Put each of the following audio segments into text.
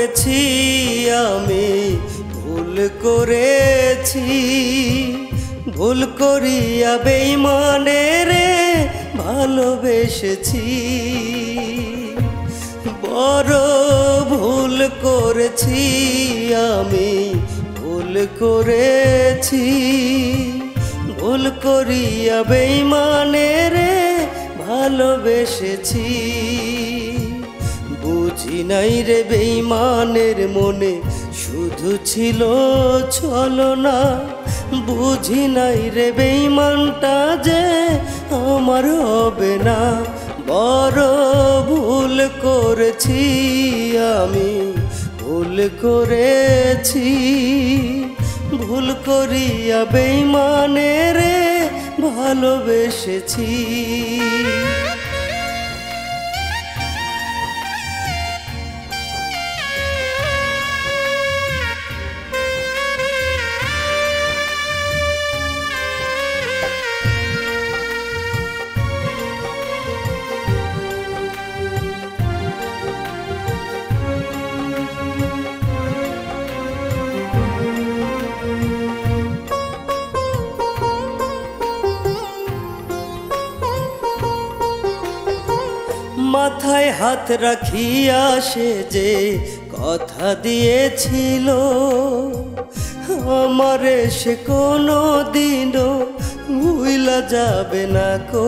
করেছি আমি, ভুল করেছি। ভুল করিয়া বেঈমানের ভালোবেসেছি। বড় ভুল করেছি আমি, ভুল করেছি। ভুল করিয়া বেঈমানের ভালোবেসেছি। বুঝি নাই রে বেঈমানের মনে শুধু ছিল ছলনা। বুঝি নাই রে বেঈমানটা যে আমার হবে না। বড় ভুল করেছি আমি, ভুল করেছি। ভুল করিয়া বেঈমানের ভালোবেসেছি। মাথায় হাত রাখিয়া সে যে কথা দিয়েছিল, আমারে সে কোনো দিনও ভুইলা যাবে না কো।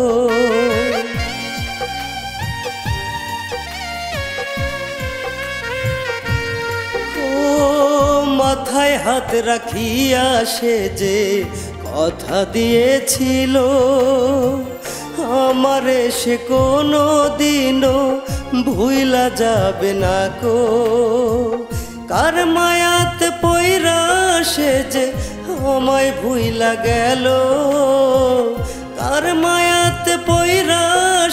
মাথায় হাত রাখিয়া সে যে কথা দিয়েছিল, আমারে সে কোনো দিনও ভুইলা যাবে না কো। কার মায়াতে পইরা সে যে আমায় ভুইলা গেল। কার মায়াতে পইরা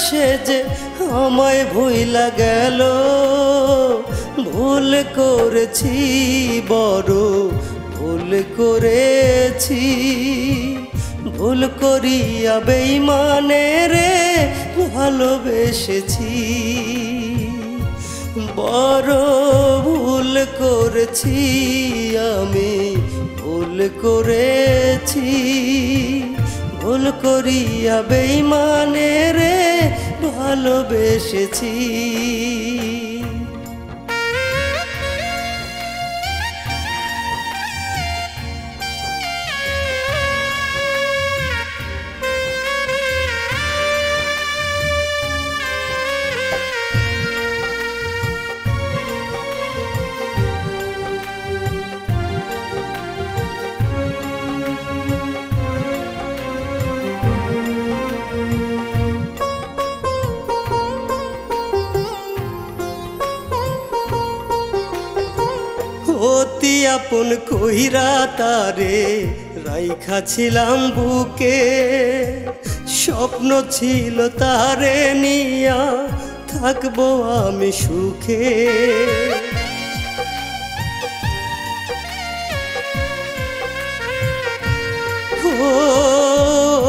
সে যে আমায় ভুইলা গেল। ভুল করেছি বড় ভুল করেছি। ভুল করিয়া বেঈমানের ভালোবেসেছি। বড় ভুল করেছি আমি, ভুল করেছি। ভুল করিয়া বেঈমানের ভালোবেসেছি। অতি আপন কইরা তারে রাইখা ছিলাম বুকে। স্বপ্ন ছিল তারে নিয়া থাকবো আমি সুখে।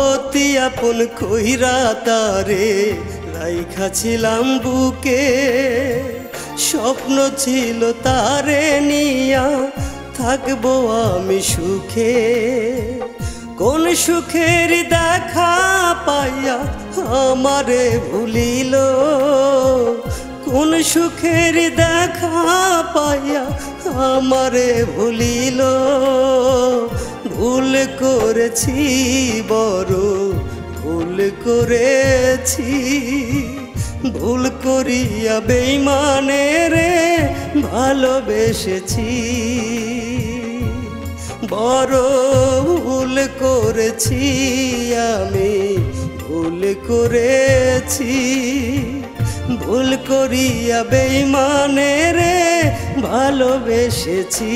অতি আপন কইরা তারে রাইখা ছিলাম বুকে। স্বপ্ন ছিল তারে নিয়া থাকবো আমি সুখে। কোন সুখের দেখা পাইয়া আমারে ভুলিল। কোন সুখের দেখা পাইয়া আমারে ভুলিল। ভুল করেছি বড় ভুল করেছি। ভুল করিয়া বেঈমানের ভালোবেসেছি। বড় ভুল করেছি আমি, ভুল করেছি। ভুল করিয়া বেঈমানের ভালোবেসেছি।